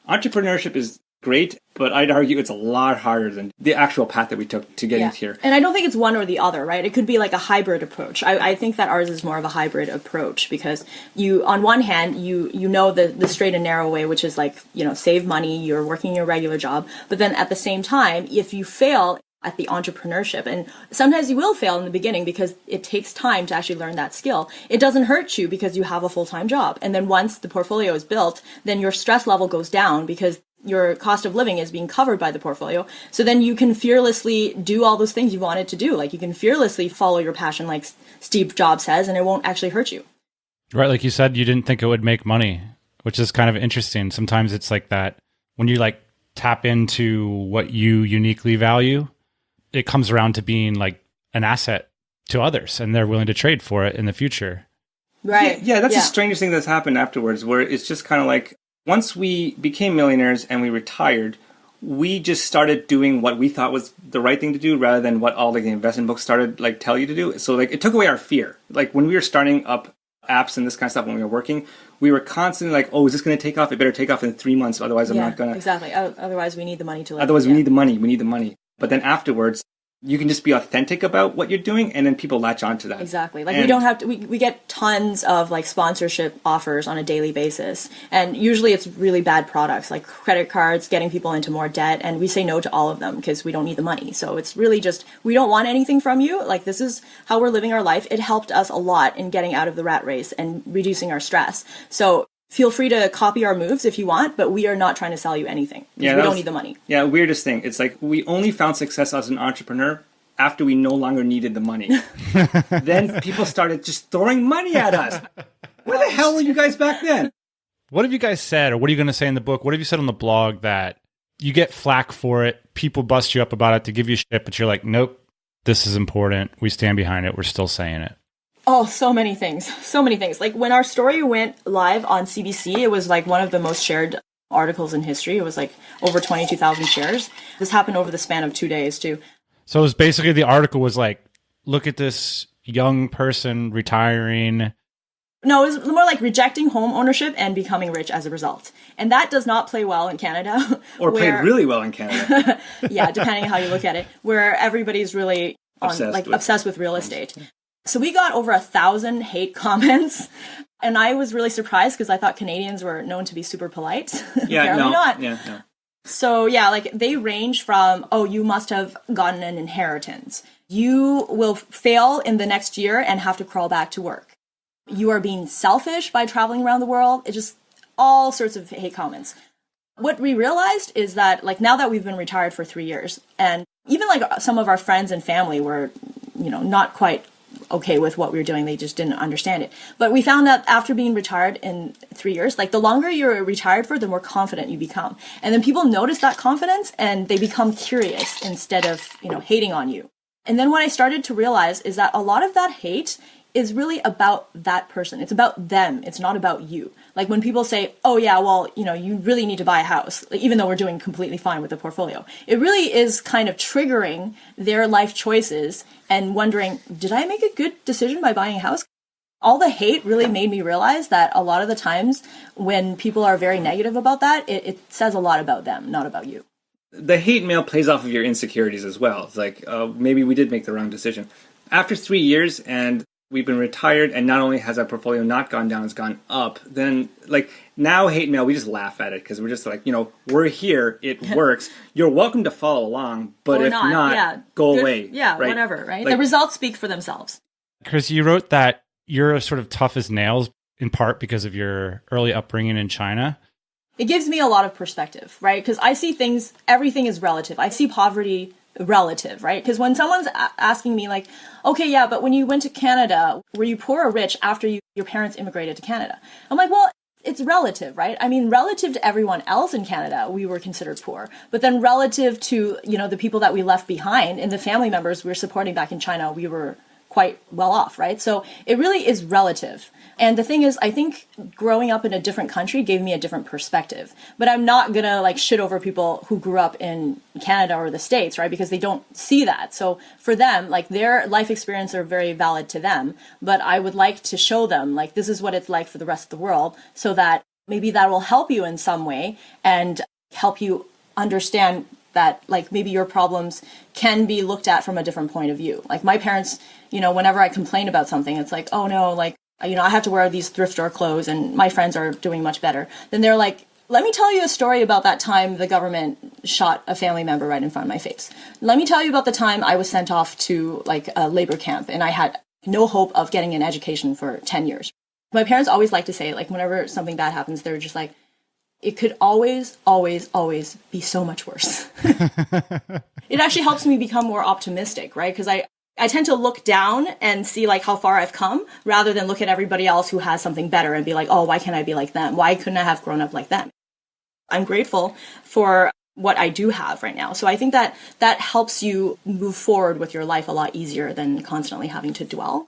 entrepreneurship is great, but I'd argue it's a lot harder than the actual path that we took to getting here. And I don't think it's one or the other, right? It could be like a hybrid approach. I think that ours is more of a hybrid approach because you, on one hand, you know the straight and narrow way, which is like, save money, you're working your regular job. But then at the same time, if you fail at the entrepreneurship, and sometimes you will fail in the beginning because it takes time to actually learn that skill, it doesn't hurt you because you have a full-time job. And then once the portfolio is built, then your stress level goes down because your cost of living is being covered by the portfolio. So then you can fearlessly do all those things you wanted to do. Like you can fearlessly follow your passion, like Steve Jobs says, and it won't actually hurt you. Right. Like you said, you didn't think it would make money, which is kind of interesting. Sometimes it's like that when you like tap into what you uniquely value, it comes around to being like an asset to others and they're willing to trade for it in the future. Right. Yeah, that's the strangest thing that's happened afterwards, where it's just kind of like, once we became millionaires and we retired, we just started doing what we thought was the right thing to do rather than what all the investment books started like tell you to do. So like it took away our fear. Like when we were starting up apps and this kind of stuff when we were working, we were constantly like, oh, is this going to take off? It better take off in 3 months. Otherwise I'm not going to. Exactly. Otherwise we need the money to live. Otherwise we need the money. We need the money. But then afterwards, you can just be authentic about what you're doing and then people latch onto that. Exactly. Like we don't have to, we get tons of like sponsorship offers on a daily basis. And usually it's really bad products like credit cards, getting people into more debt. And we say no to all of them because we don't need the money. So it's really just, we don't want anything from you. Like this is how we're living our life. It helped us a lot in getting out of the rat race and reducing our stress. So feel free to copy our moves if you want, but we are not trying to sell you anything. Yeah, we don't need the money. Yeah, weirdest thing. It's like we only found success as an entrepreneur after we no longer needed the money. Then people started just throwing money at us. Where the hell were you guys back then? What have you guys said, or what are you going to say in the book? What have you said on the blog that you get flack for it, people bust you up about it to give you shit, but you're like, nope, this is important. We stand behind it. We're still saying it. Oh, so many things. So many things. Like when our story went live on CBC, it was like one of the most shared articles in history. It was like over 22,000 shares. This happened over the span of 2 days too. So it was basically the article was like, look at this young person retiring. No, it was more like rejecting home ownership and becoming rich as a result. And that does not play well in Canada. Or play really well in Canada. Yeah, depending on how you look at it, where everybody's really obsessed with real estate. So we got over 1,000 hate comments, and I was really surprised because I thought Canadians were known to be super polite. Yeah, Apparently not. Yeah, no. So yeah, like they range from, oh, you must have gotten an inheritance. You will fail in the next year and have to crawl back to work. You are being selfish by traveling around the world. It's just all sorts of hate comments. What we realized is that like now that we've been retired for 3 years, and even like some of our friends and family were, not quite okay with what we were doing. They just didn't understand it. But we found that after being retired in 3 years, like the longer you're retired for, the more confident you become. And then people notice that confidence and they become curious instead of, hating on you. And then what I started to realize is that a lot of that hate is really about that person. It's about them. It's not about you. Like when people say, oh yeah, well, you really need to buy a house, like, even though we're doing completely fine with the portfolio, it really is kind of triggering their life choices and wondering, did I make a good decision by buying a house? All the hate really made me realize that a lot of the times when people are very negative about that, it says a lot about them, not about you. The hate mail plays off of your insecurities as well. It's like, maybe we did make the wrong decision. After 3 years and we've been retired, and not only has our portfolio not gone down, it's gone up. Then, like, now hate mail, we just laugh at it because we're just like, we're here, it works. You're welcome to follow along, but if not, go away. Yeah, right? Whatever, right? Like, the results speak for themselves. Chris, you wrote that you're sort of tough as nails, in part because of your early upbringing in China. It gives me a lot of perspective, right? Because I see things, everything is relative. I see poverty relative, right? Because when someone's asking me like, okay, yeah, but when you went to Canada, were you poor or rich after your parents immigrated to Canada? I'm like, well, it's relative, right? I mean, relative to everyone else in Canada, we were considered poor. But then relative to, the people that we left behind and the family members we were supporting back in China, we were quite well off, right? So it really is relative. And the thing is, I think growing up in a different country gave me a different perspective. But I'm not going to shit over people who grew up in Canada or the States, right? Because they don't see that. So for them, their life experience are very valid to them. But I would like to show them, this is what it's like for the rest of the world, so that maybe that will help you in some way and help you understand that like maybe your problems can be looked at from a different point of view. Like my parents, whenever I complain about something, it's like, oh no, like, I have to wear these thrift store clothes and my friends are doing much better. Then they're like, let me tell you a story about that time the government shot a family member right in front of my face. Let me tell you about the time I was sent off to like a labor camp and I had no hope of getting an education for 10 years. My parents always like to say, like, whenever something bad happens, they're just like, it could always, always, always be so much worse. It actually helps me become more optimistic, right? Because I tend to look down and see like how far I've come rather than look at everybody else who has something better and be like, oh, why can't I be like them? Why couldn't I have grown up like them? I'm grateful for what I do have right now. So I think that helps you move forward with your life a lot easier than constantly having to dwell.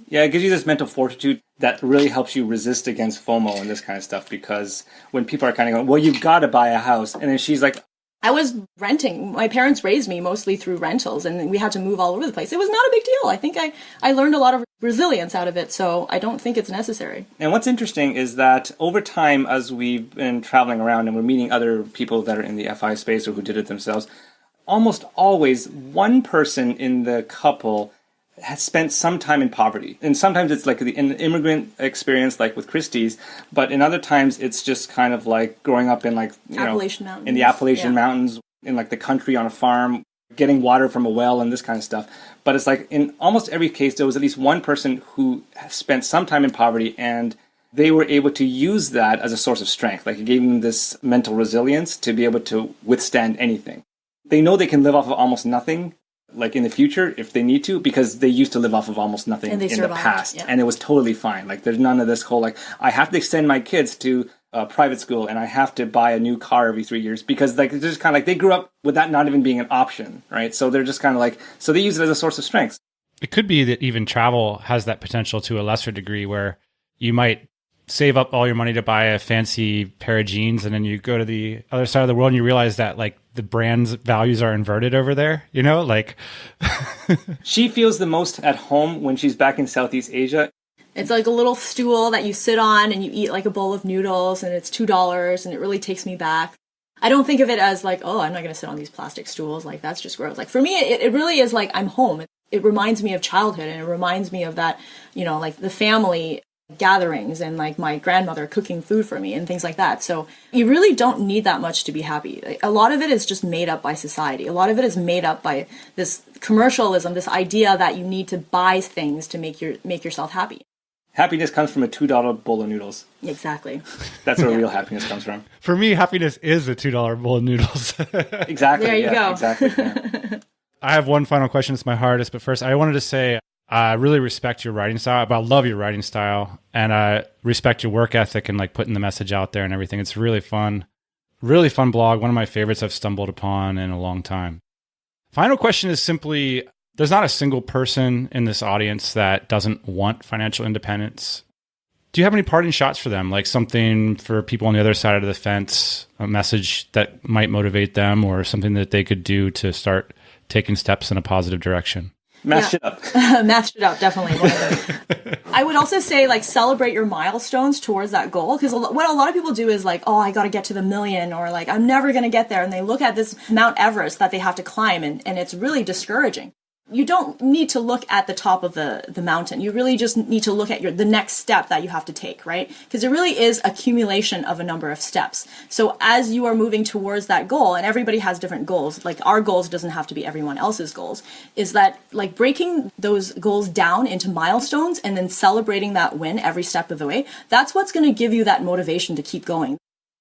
Yeah, it gives you this mental fortitude that really helps you resist against FOMO and this kind of stuff, because when people are kind of going, well, you've got to buy a house. And then she's like, I was renting. My parents raised me mostly through rentals, and we had to move all over the place. It was not a big deal. I think I learned a lot of resilience out of it, so I don't think it's necessary. And what's interesting is that over time, as we've been traveling around and we're meeting other people that are in the FI space or who did it themselves, almost always one person in the couple has spent some time in poverty. And sometimes it's like an immigrant experience like with Kristy's, but in other times it's just kind of like growing up in like, Appalachian Mountains. In the Appalachian Mountains, in like the country on a farm, getting water from a well and this kind of stuff. But it's like in almost every case, there was at least one person who spent some time in poverty and they were able to use that as a source of strength. Like it gave them this mental resilience to be able to withstand anything. They know they can live off of almost nothing, like in the future if they need to, because they used to live off of almost nothing in the past. Yeah. And it was totally fine. Like there's none of this whole like, I have to extend my kids to private school and I have to buy a new car every 3 years, because like they're just kind of like, they grew up with that not even being an option, right? So they're just kind of like, so they use it as a source of strength. It could be that even travel has that potential to a lesser degree, where you might save up all your money to buy a fancy pair of jeans, and then you go to the other side of the world and you realize that like the brand's values are inverted over there, like she feels the most at home when she's back in Southeast Asia. It's like a little stool that you sit on and you eat like a bowl of noodles, and it's $2, and it really takes me back. I don't think of it as like, oh, I'm not going to sit on these plastic stools. Like that's just gross. Like for me, it really is like I'm home. It reminds me of childhood, and it reminds me of that, like the family gatherings and like my grandmother cooking food for me and things like that. So you really don't need that much to be happy. Like, a lot of it is just made up by society. A lot of it is made up by this commercialism, this idea that you need to buy things to make yourself happy. Happiness comes from a $2 bowl of noodles. Exactly. That's where real happiness comes from. For me, happiness is a $2 bowl of noodles. Exactly. There you go. Exactly. Yeah. I have one final question. It's my hardest, but first I wanted to say I really respect your writing style, but I love your writing style, and I respect your work ethic and like putting the message out there and everything. It's really fun blog. One of my favorites I've stumbled upon in a long time. Final question is simply, there's not a single person in this audience that doesn't want financial independence. Do you have any parting shots for them? Like something for people on the other side of the fence, a message that might motivate them, or something that they could do to start taking steps in a positive direction? Math shit up. Math shit up, definitely one of them. I would also say like celebrate your milestones towards that goal, because what a lot of people do is like, oh, I got to get to the million, or like I'm never going to get there, and they look at this Mount Everest that they have to climb, and it's really discouraging. You don't need to look at the top of the mountain. You really just need to look at the next step that you have to take, right? Because it really is accumulation of a number of steps. So as you are moving towards that goal, and everybody has different goals, like our goals doesn't have to be everyone else's goals, is that like breaking those goals down into milestones and then celebrating that win every step of the way, that's what's going to give you that motivation to keep going.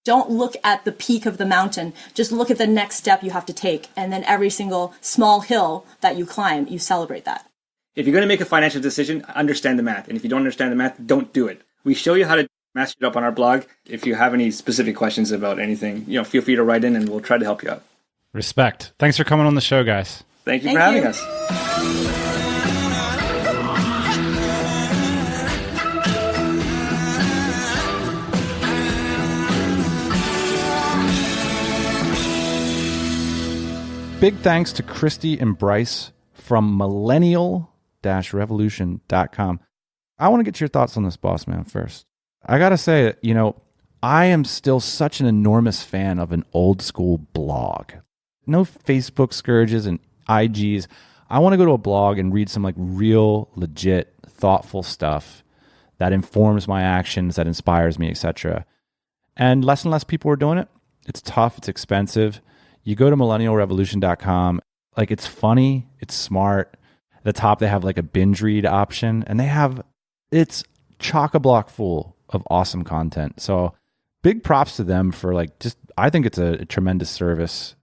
Don't look at the peak of the mountain. Just look at the next step you have to take. And then every single small hill that you climb, you celebrate that. If you're going to make a financial decision, understand the math. And if you don't understand the math, don't do it. We show you how to match it up on our blog. If you have any specific questions about anything, feel free to write in and we'll try to help you out. Respect. Thanks for coming on the show, guys. Thank you for having us. Big thanks to Kristy and Bryce from millennial-revolution.com. I want to get your thoughts on this, boss man, first. I got to say, I am still such an enormous fan of an old school blog. No Facebook scourges and IGs. I want to go to a blog and read some like real, legit, thoughtful stuff that informs my actions, that inspires me, etc. And less people are doing it. It's tough. It's expensive. You go to millennialrevolution.com. Like, it's funny. It's smart. At the top, they have like a binge read option, and it's chock-a-block full of awesome content. So big props to them for like, just, I think it's a tremendous service.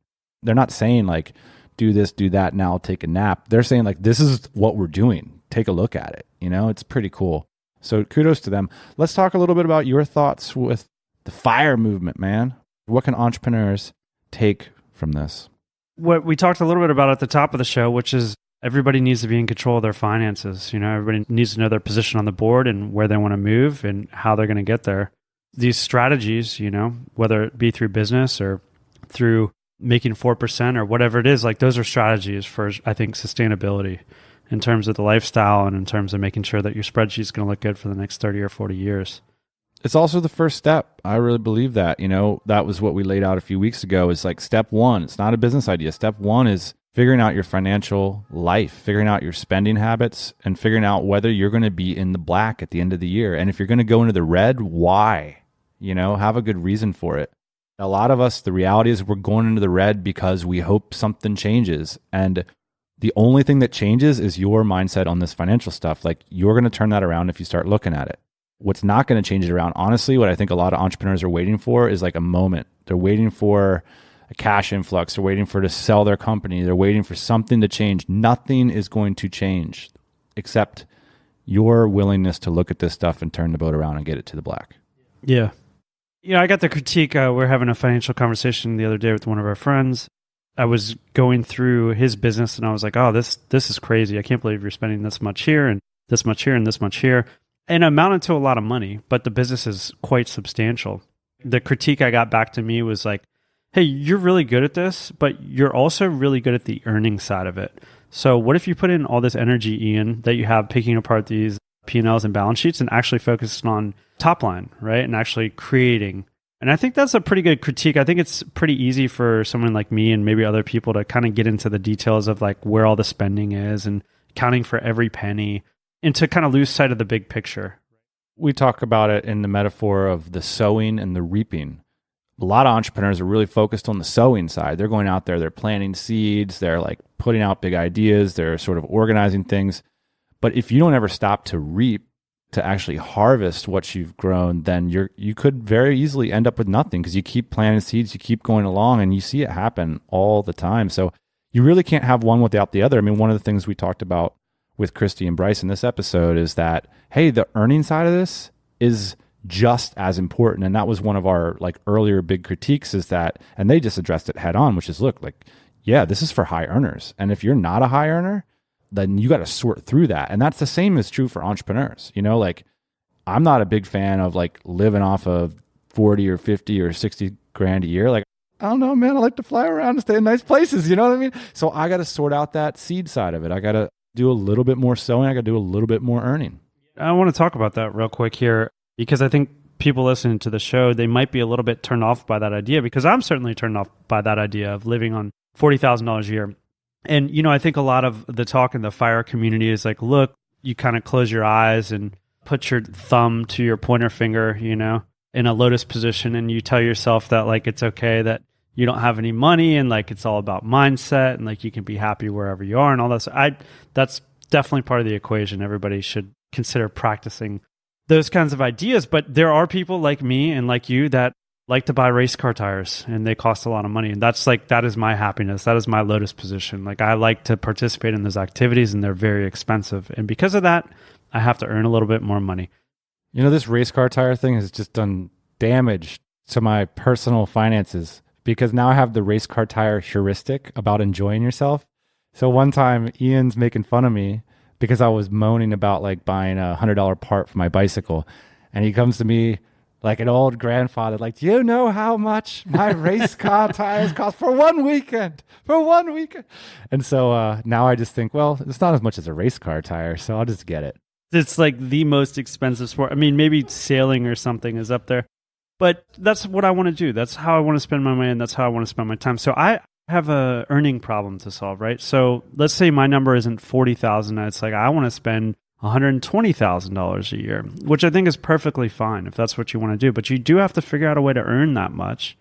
They're not saying like, do this, do that, now I'll take a nap. They're saying like, this is what we're doing. Take a look at it. You know, it's pretty cool. So kudos to them. Let's talk a little bit about your thoughts with the FIRE movement, man. What can entrepreneurs take from this? What we talked a little bit about at the top of the show, which is everybody needs to be in control of their finances. You know, everybody needs to know their position on the board and where they want to move and how they're going to get there. These strategies, you know, whether it be through business or through making 4% or whatever it is, like those are strategies for, I think, sustainability in terms of the lifestyle and in terms of making sure that your spreadsheet is going to look good for the next 30 or 40 years. It's also the first step. I really believe that. You know, that was what we laid out a few weeks ago. Is like step one. It's not a business idea. Step one is figuring out your financial life, figuring out your spending habits, and figuring out whether you're going to be in the black at the end of the year. And if you're going to go into the red, why? You know, have a good reason for it. A lot of us, the reality is we're going into the red because we hope something changes. And the only thing that changes is your mindset on this financial stuff. Like, you're going to turn that around if you start looking at it. What's not going to change it around, honestly, what I think a lot of entrepreneurs are waiting for is like a moment. They're waiting for a cash influx. They're waiting for to sell their company. They're waiting for something to change. Nothing is going to change except your willingness to look at this stuff and turn the boat around and get it to the black. Yeah. You know, I got the critique. We're having a financial conversation the other day with one of our friends. I was going through his business and I was like, oh, this is crazy. I can't believe you're spending this much here and this much here and this much here. And it amounted to a lot of money, but the business is quite substantial. The critique I got back to me was like, hey, you're really good at this, but you're also really good at the earning side of it. So what if you put in all this energy, Ian, that you have picking apart these P&Ls and balance sheets and actually focused on top line, right? And actually creating. And I think that's a pretty good critique. I think it's pretty easy for someone like me and maybe other people to kind of get into the details of like where all the spending is and counting for every penny, and to kind of lose sight of the big picture. We talk about it in the metaphor of the sowing and the reaping. A lot of entrepreneurs are really focused on the sowing side. They're going out there, they're planting seeds, they're like putting out big ideas, they're sort of organizing things. But if you don't ever stop to reap, to actually harvest what you've grown, then you could very easily end up with nothing because you keep planting seeds, you keep going along, and you see it happen all the time. So you really can't have one without the other. I mean, one of the things we talked about with Kristy and Bryce in this episode is that, hey, the earning side of this is just as important. And that was one of our like earlier big critiques, is that, and they just addressed it head on, which is, look, like, yeah, this is for high earners. And if you're not a high earner, then you got to sort through that. And that's the same is true for entrepreneurs. You know, like, I'm not a big fan of like living off of 40 or 50 or 60 grand a year. Like, I don't know, man, I like to fly around and stay in nice places. You know what I mean? So I got to sort out that seed side of it. I got to do a little bit more sowing. I got to do a little bit more earning. I want to talk about that real quick here, because I think people listening to the show, they might be a little bit turned off by that idea, because I'm certainly turned off by that idea of living on $40,000 a year. And, you know, I think a lot of the talk in the FIRE community is like, look, you kind of close your eyes and put your thumb to your pointer finger, you know, in a lotus position. And you tell yourself that like, it's okay that you don't have any money and like, it's all about mindset and like, you can be happy wherever you are and all that. So that's definitely part of the equation. Everybody should consider practicing those kinds of ideas. But there are people like me and like you that like to buy race car tires and they cost a lot of money. And that's like, that is my happiness. That is my lotus position. Like, I like to participate in those activities and they're very expensive. And because of that, I have to earn a little bit more money. You know, this race car tire thing has just done damage to my personal finances, because now I have the race car tire heuristic about enjoying yourself. So one time Ian's making fun of me because I was moaning about like buying a $100 part for my bicycle. And he comes to me like an old grandfather, like, do you know how much my race car tires cost for one weekend? For one weekend. And so now I just think, well, it's not as much as a race car tire, so I'll just get it. It's like the most expensive sport. I mean, maybe sailing or something is up there. But that's what I want to do. That's how I want to spend my money, and that's how I want to spend my time. So I have a earning problem to solve, right? So let's say my number isn't $40,000. It's like I want to spend $120,000 a year, which I think is perfectly fine if that's what you want to do. But you do have to figure out a way to earn that much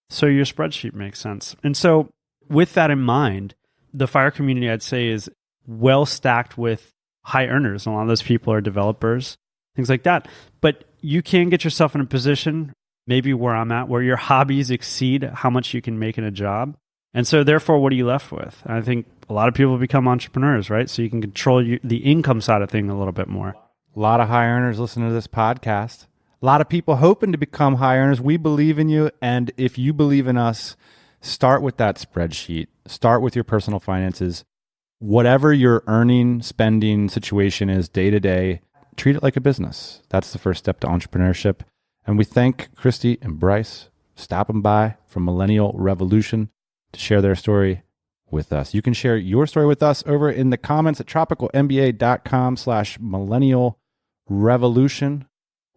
so your spreadsheet makes sense. And so with that in mind, the FIRE community, I'd say, is well stacked with high earners. A lot of those people are developers, things like that. But you can get yourself in a position, maybe where I'm at, where your hobbies exceed how much you can make in a job. And so therefore, what are you left with? I think a lot of people become entrepreneurs, right? So you can control the income side of thing a little bit more. A lot of high earners listening to this podcast. A lot of people hoping to become high earners. We believe in you. And if you believe in us, start with that spreadsheet. Start with your personal finances. Whatever your earning, spending situation is day to day, treat it like a business. That's the first step to entrepreneurship. And we thank Kristy and Bryce stopping by from Millennial Revolution to share their story with us. You can share your story with us over in the comments at tropicalmba.com/millennialrevolution.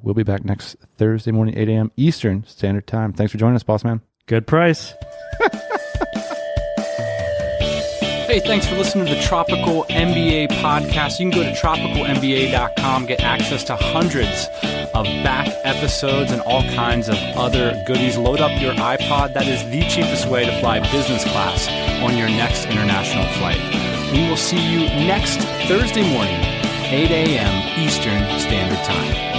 We'll be back next Thursday morning, 8 a.m. Eastern Standard Time. Thanks for joining us, boss man. Good price. Hey, thanks for listening to the Tropical MBA podcast. You can go to tropicalmba.com, get access to hundreds of back episodes and all kinds of other goodies. Load up your iPod. That is the cheapest way to fly business class on your next international flight. We will see you next Thursday morning, 8 a.m. Eastern Standard Time.